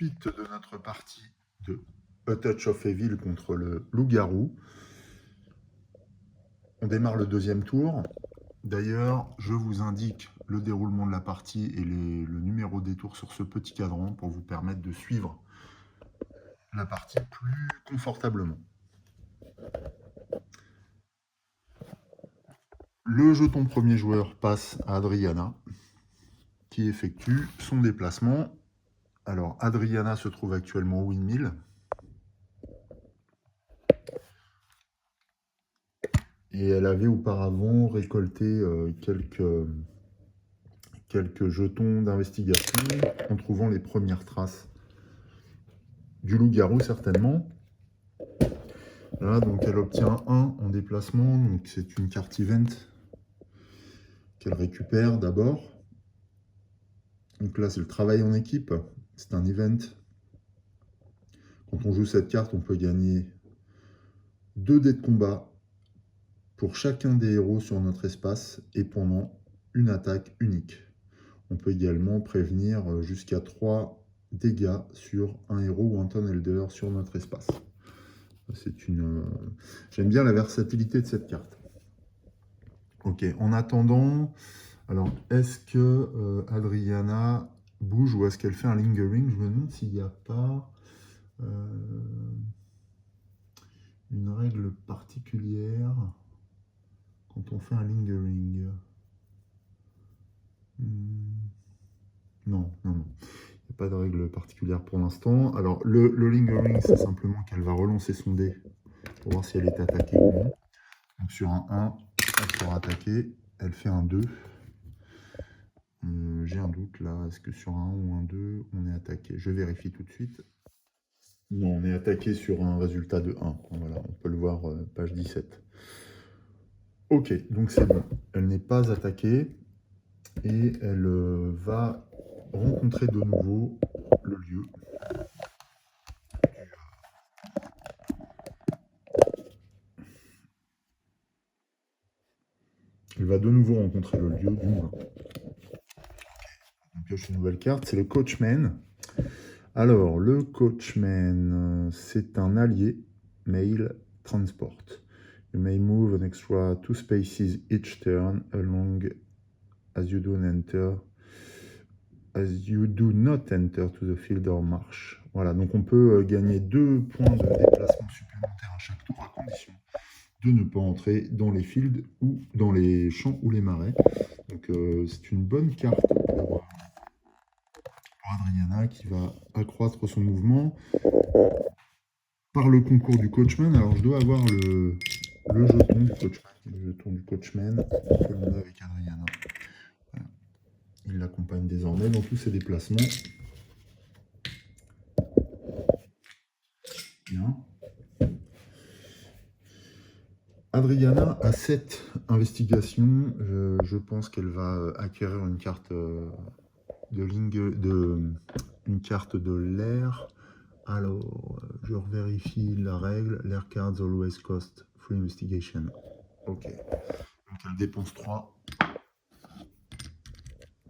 suite de notre partie de A Touch of Evil contre le loup-garou. On démarre le deuxième tour. D'ailleurs, je vous indique le déroulement de la partie et le numéro des tours sur ce petit cadran pour vous permettre de suivre la partie plus confortablement. Le jeton premier joueur passe à Adriana, qui effectue son déplacement. Alors, Adriana se trouve actuellement au windmill. Et elle avait auparavant récolté quelques jetons d'investigation en trouvant les premières traces du loup-garou, certainement. Là, donc elle obtient 1 en déplacement, donc c'est une carte event qu'elle récupère d'abord. Donc là, c'est le travail en équipe, c'est un event. Quand on joue cette carte, on peut gagner 2 dés de combat pour chacun des héros sur notre espace et pendant une attaque unique. On peut également prévenir jusqu'à 3 dégâts sur un héros ou un Town Elder sur notre espace. J'aime bien la versatilité de cette carte. Ok, en attendant, alors est-ce que Adriana bouge ou est-ce qu'elle fait un lingering? Je me demande s'il n'y a pas une règle particulière quand on fait un lingering. Non. Il n'y a pas de règle particulière pour l'instant. Alors, le lingering, c'est simplement qu'elle va relancer son dé pour voir si elle est attaquée ou non. Donc, sur un 1, elle sera attaquée. Elle fait un 2. J'ai un doute là. Est-ce que sur un 1 ou un 2, on est attaqué? Je vérifie tout de suite. Non, on est attaqué sur un résultat de 1. Voilà, on peut le voir, page 17. Ok, donc c'est bon. Elle n'est pas attaquée. Et elle va rencontrer de nouveau le lieu. Elle va de nouveau rencontrer le lieu du moulin. On pioche une nouvelle carte, c'est le Coachman. Alors, le Coachman, c'est un allié, Mail Transport. You may move an extra 2 spaces each turn along as you do not enter to the field or march. Voilà, donc on peut gagner 2 points de déplacement supplémentaires à chaque tour, à condition de ne pas entrer dans les fields ou dans les champs ou les marais. Donc c'est une bonne carte pour Adriana qui va accroître son mouvement par le concours du Coachman. Alors je dois avoir le jeton du Coachman. Le jeton du Coachman que l'on a avec Adriana. Voilà. Il l'accompagne désormais dans tous ses déplacements. Bien. Adriana a 7 investigations. Je pense qu'elle va acquérir une carte une carte de l'air. Alors, je revérifie la règle. L'air cards always cost 3 investigation. Ok. Donc elle dépense 3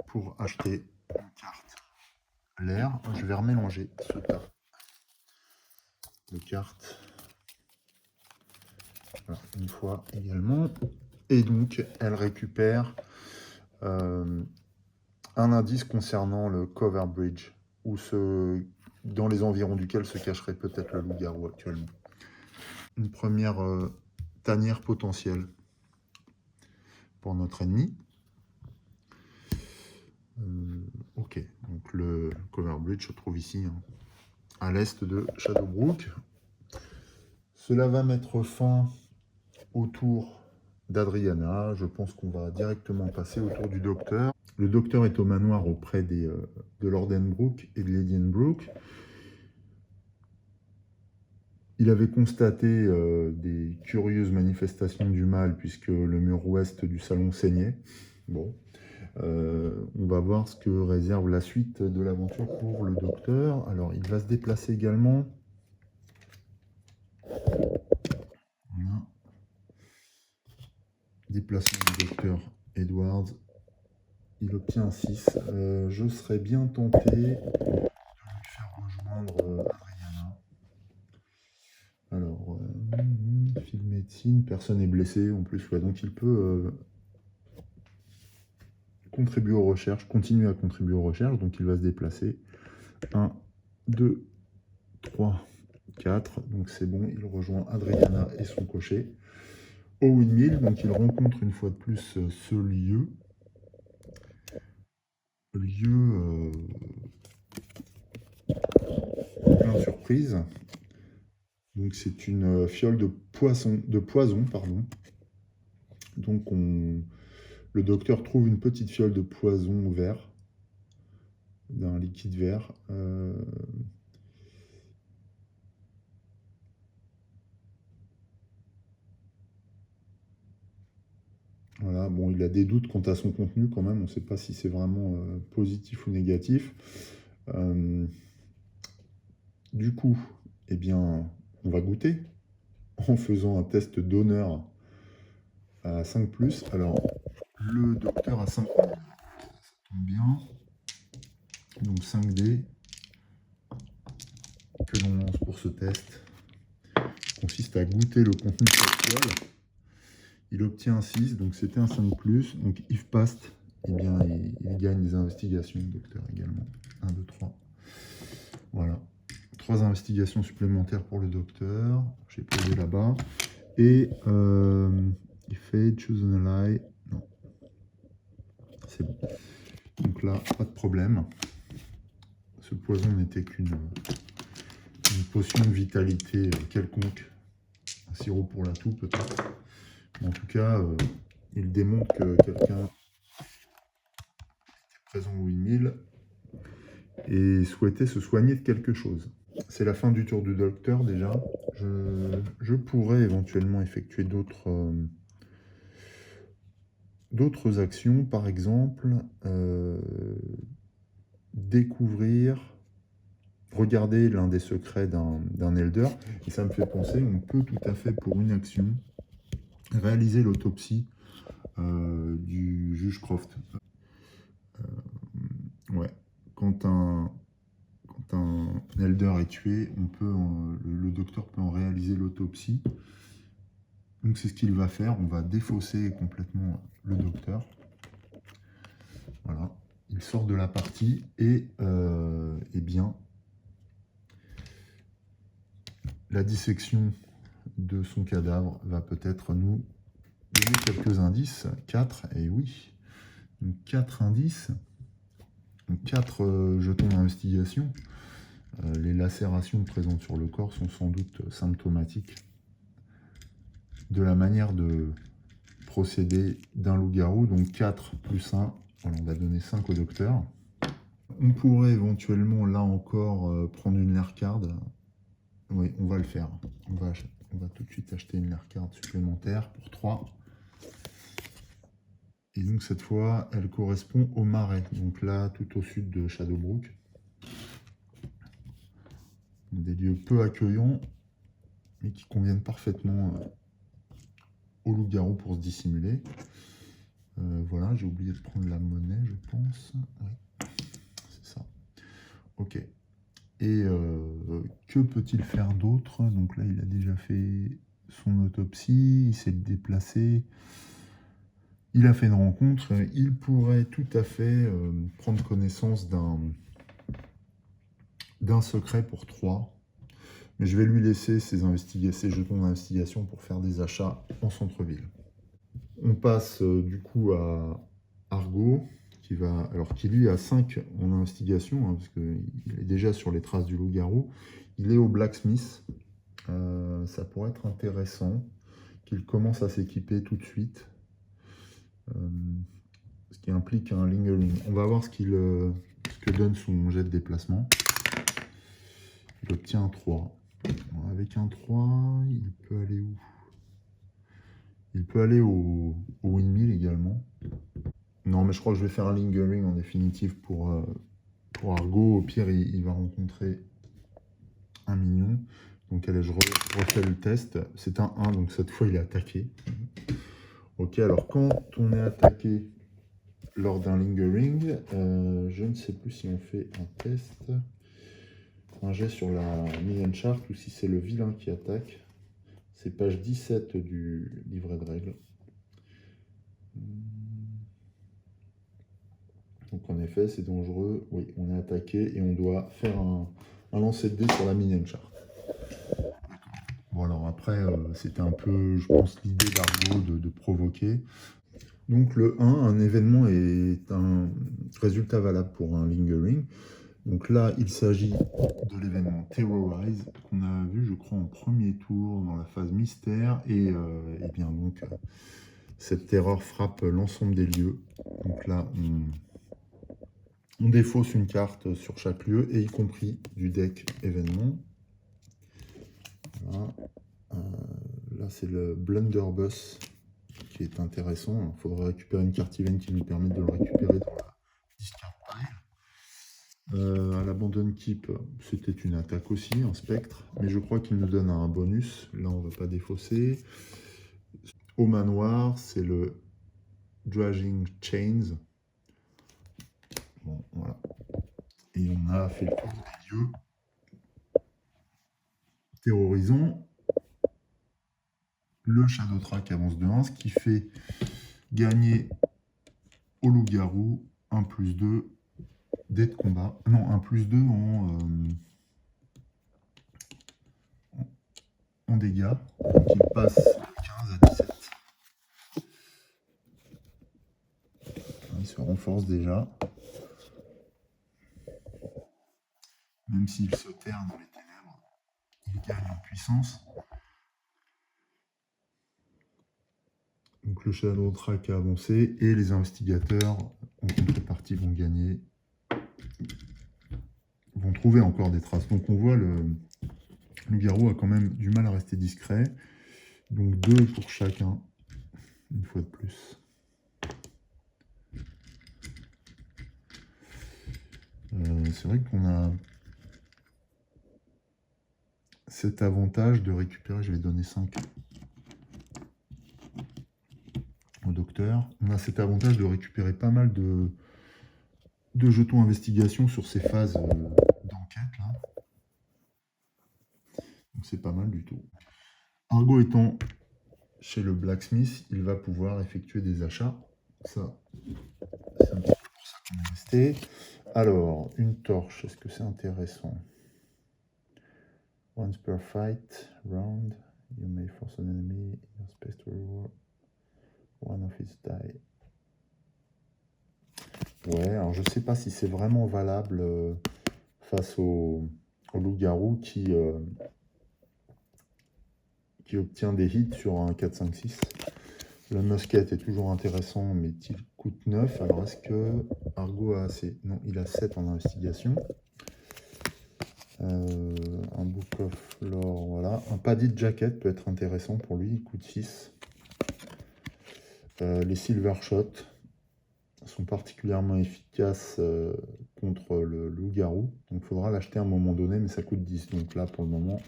pour acheter une carte l'air. Je vais remélanger ce tas de cartes. Voilà, une fois également. Et donc, elle récupère un indice concernant le Cover Bridge, dans les environs duquel se cacherait peut-être le loup-garou actuellement. Une première tanière potentielle pour notre ennemi. Ok, donc le Cover Bridge se trouve ici, hein, à l'est de Shadowbrook. Cela va mettre fin au tour d'Adriana. Je pense qu'on va directement passer au tour du docteur. Le docteur est au manoir auprès de Lord Enbrook et de Lady Enbrook. Il avait constaté des curieuses manifestations du mal puisque le mur ouest du salon saignait. Bon, on va voir ce que réserve la suite de l'aventure pour le docteur. Alors, il va se déplacer également. Voilà. Déplacement du docteur Edwards. Il obtient un 6. Je serais bien tenté de lui faire rejoindre médecine, personne n'est blessé en plus. Ouais, donc il peut contribuer aux recherches, continuer à contribuer aux recherches. Donc il va se déplacer. 1, 2, 3, 4. Donc c'est bon, il rejoint Adriana et son cocher au windmill. Donc il rencontre une fois de plus ce lieu. Plein de surprises. Donc c'est une fiole de poison, pardon. Donc le docteur trouve une petite fiole de poison vert, d'un liquide vert. Voilà, bon, il a des doutes quant à son contenu quand même, on ne sait pas si c'est vraiment positif ou négatif. Du coup, eh bien, on va goûter en faisant un test d'honneur à 5+. Alors, le docteur a 5, ça tombe bien. Donc 5D que l'on lance pour ce test consiste à goûter le contenu de cette fiole. Il obtient un 6, donc c'était un 5+. Donc if passed, eh bien, il gagne des investigations, le docteur également. 1, 2, 3. Voilà. 3 investigations supplémentaires pour le docteur. J'ai posé là-bas. Et il fait choose an ally. Non. C'est bon. Donc là, pas de problème. Ce poison n'était qu'une potion de vitalité quelconque. Un sirop pour la toux, peut-être. En tout cas, il démontre que quelqu'un était présent au windmill et souhaitait se soigner de quelque chose. C'est la fin du tour du docteur déjà. Je pourrais éventuellement effectuer d'autres actions, par exemple regarder l'un des secrets d'un elder. Et ça me fait penser, on peut tout à fait pour une action réaliser l'autopsie du juge Croft. Ouais, quand un elder est tué, le docteur peut en réaliser l'autopsie. Donc c'est ce qu'il va faire, on va défausser complètement le docteur. Voilà, il sort de la partie et eh bien, la dissection de son cadavre va peut-être nous donner quelques indices. 4, et oui, donc 4 indices, 4 jetons d'investigation. Les lacérations présentes sur le corps sont sans doute symptomatiques de la manière de procéder d'un loup-garou. Donc 4 plus 1, voilà, on va donner 5 au docteur. On pourrait éventuellement, là encore, prendre une lair card. Oui, on va le faire. On va tout de suite acheter une lair card supplémentaire pour 3. Et donc cette fois, elle correspond au marais. Donc là, tout au sud de Shadowbrook. Des lieux peu accueillants, mais qui conviennent parfaitement au loup-garou pour se dissimuler. Voilà, j'ai oublié de prendre la monnaie, je pense. Oui, c'est ça. Ok. Et que peut-il faire d'autre? Donc là, il a déjà fait son autopsie, il s'est déplacé, il a fait une rencontre. Il pourrait tout à fait prendre connaissance d'un secret pour 3. Mais je vais lui laisser ses jetons d'investigation pour faire des achats en centre-ville. On passe du coup à Argo, qui lui a 5 en investigation, hein, parce qu'il est déjà sur les traces du loup-garou. Il est au blacksmith. Ça pourrait être intéressant qu'il commence à s'équiper tout de suite. Ce qui implique un lingering. On va voir ce que donne son jet de déplacement. Il obtient un 3. Avec un 3, il peut aller où? Il peut aller au windmill également. Non, mais je crois que je vais faire un lingering en définitive pour Argo. Au pire, il va rencontrer un mignon. Donc allez, je refais le test. C'est un 1, donc cette fois il est attaqué. Ok, alors quand on est attaqué lors d'un lingering, je ne sais plus si on fait un test, un jet sur la mise en chart ou si c'est le vilain qui attaque. C'est page 17 du livret de règles. Donc en effet, c'est dangereux. Oui, on est attaqué et on doit faire un lancer de dés sur la minion chart. Bon alors après, c'était un peu, je pense, l'idée d'Argo de provoquer. Donc le 1, un événement est un résultat valable pour un lingering. Donc là, il s'agit de l'événement Terrorize qu'on a vu, je crois, en premier tour dans la phase mystère. Et bien donc, cette terreur frappe l'ensemble des lieux. Donc là, on défausse une carte sur chaque lieu, et y compris du deck événement. Voilà. Là, c'est le Blunderbuss qui est intéressant. Il faudrait récupérer une carte event qui nous permette de le récupérer dans la discard pile. À l'abandon keep, c'était une attaque aussi, un spectre, mais je crois qu'il nous donne un bonus. Là, on ne va pas défausser. Au manoir, c'est le Dragging Chains. Bon, voilà. Et on a fait le tour des lieux. Terrorisons. Le Shadow Track avance de 1, ce qui fait gagner au loup-garou 1+2 dés de combat. Non, 1+2 en dégâts. Donc il passe de 15 à 17. Il se renforce déjà. Même s'il se terre dans les ténèbres, il gagne en puissance. Donc le Shadow Track a avancé et les investigateurs en contrepartie vont gagner, vont trouver encore des traces. Donc on voit le garou a quand même du mal à rester discret. Donc 2 pour chacun, une fois de plus. C'est vrai qu'on a cet avantage de récupérer, je vais donner 5 au docteur. On a cet avantage de récupérer pas mal de jetons investigation sur ces phases d'enquête là. Donc c'est pas mal du tout. Argo étant chez le blacksmith, il va pouvoir effectuer des achats. Ça, c'est un petit peu pour ça qu'on est resté. Alors, une torche, est-ce que c'est intéressant? Once per fight round, you may force an enemy in your space to reward one of its die. Ouais, alors je sais pas si c'est vraiment valable face au loup-garou qui obtient des hits sur un 4, 5, 6. Le musket est toujours intéressant, mais il coûte 9. Alors est-ce que Argo a assez? Non, il a 7 en investigation. Un Book of Lore, voilà. Un Padded Jacket peut être intéressant pour lui, il coûte 6. Les Silver Shot sont particulièrement efficaces contre le loup-garou. Donc il faudra l'acheter à un moment donné, mais ça coûte 10. Donc là, pour le moment,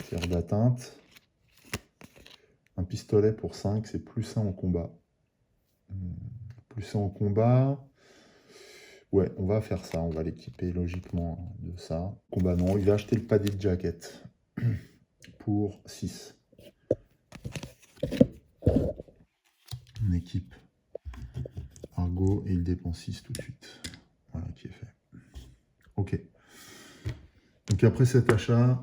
c'est hors d'atteinte. Un pistolet pour 5, c'est plus 1 en combat. Plus 1 en combat. Ouais, on va faire ça. On va l'équiper logiquement de ça. Combat, non. Il va acheter le Padded Jacket pour 6. On équipe Argo et il dépense 6 tout de suite. Voilà qui est fait. Ok. Donc après cet achat,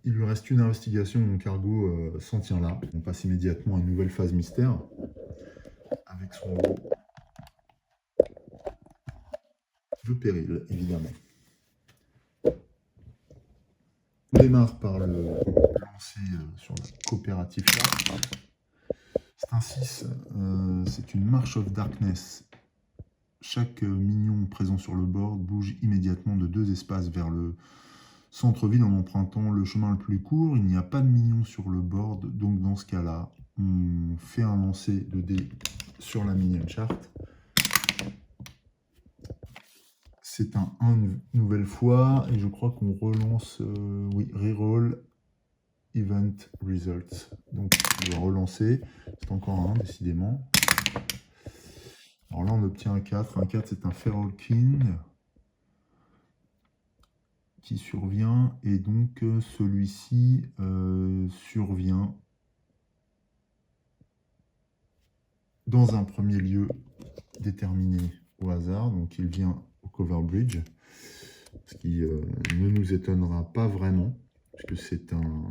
il lui reste une investigation, donc Argo s'en tient là. On passe immédiatement à une nouvelle phase mystère avec son lot de péril, évidemment. On démarre par le lancer sur la coopérative chart. C'est un 6, c'est une March of Darkness. Chaque minion présent sur le board bouge immédiatement de 2 espaces vers le centre-ville en empruntant le chemin le plus court. Il n'y a pas de minion sur le board, donc dans ce cas-là, on fait un lancer de dés sur la minion chart. C'est un 1 nouvelle fois, et je crois qu'on relance, oui, reroll event results. Donc on va relancer, c'est encore un 1 décidément. Alors là on obtient un 4, c'est un Feral King qui survient, et donc celui-ci survient dans un premier lieu déterminé au hasard, donc il vient au Cover Bridge, ce qui ne nous étonnera pas vraiment, puisque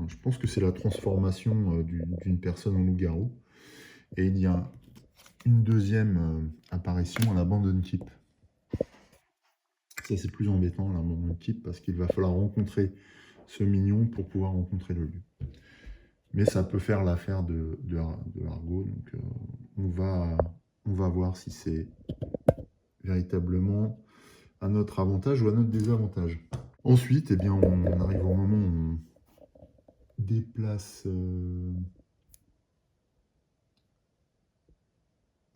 je pense que c'est la transformation d'une personne en loup-garou. Et il y a une deuxième apparition à l'Abandon Keep. Ça, c'est plus embêtant, l'Abandon Keep, parce qu'il va falloir rencontrer ce mignon pour pouvoir rencontrer le lieu. Mais ça peut faire l'affaire de Argo, donc on va voir si c'est véritablement à notre avantage ou à notre désavantage. Ensuite, eh bien, on arrive au moment où on déplace,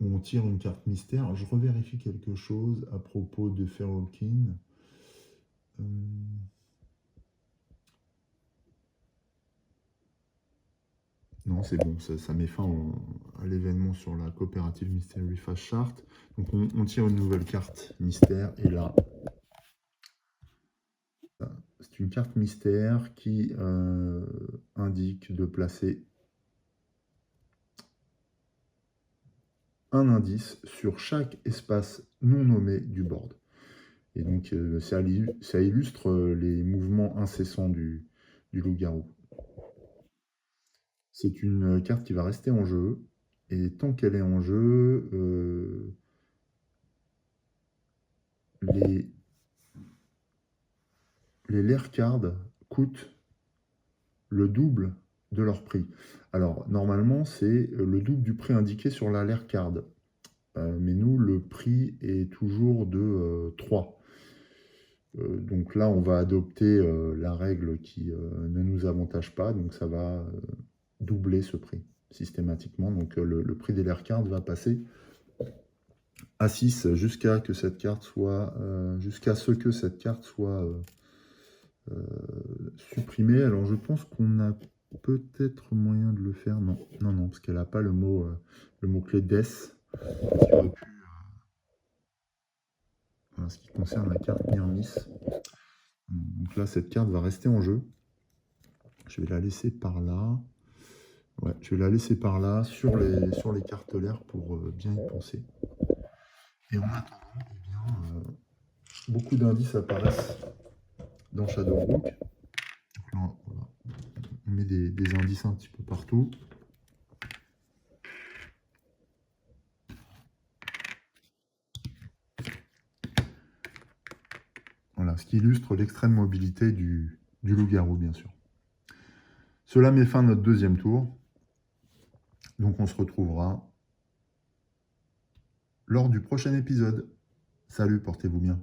où on tire une carte mystère. Je revérifie quelque chose à propos de Feral Kin. Non, c'est bon, ça met fin à l'événement sur la coopérative Mystery Fast Chart. Donc on tire une nouvelle carte mystère, et là, c'est une carte mystère qui indique de placer un indice sur chaque espace non nommé du board. Et donc ça illustre les mouvements incessants du loup-garou. C'est une carte qui va rester en jeu, et tant qu'elle est en jeu, les lair cards coûtent le double de leur prix. Alors, normalement, c'est le double du prix indiqué sur la lair card. Mais nous, le prix est toujours de 3. Donc là, on va adopter la règle qui ne nous avantage pas. Donc ça va doubler ce prix systématiquement. Donc le prix des lair cards va passer à 6 jusqu'à ce que cette carte soit supprimée. Alors je pense qu'on a peut-être moyen de le faire. Non, parce qu'elle n'a pas le mot-clé death. Voilà ce qui concerne la carte Near Miss. Donc là, cette carte va rester en jeu. Je vais la laisser par là. Ouais, je vais la laisser par là sur les cartes l'air pour bien y penser. Et en attendant, eh bien, beaucoup d'indices apparaissent dans Shadowbrook. Voilà. On met des indices un petit peu partout. Voilà, ce qui illustre l'extrême mobilité du loup-garou, bien sûr. Cela met fin à notre deuxième tour. Donc on se retrouvera lors du prochain épisode. Salut, portez-vous bien.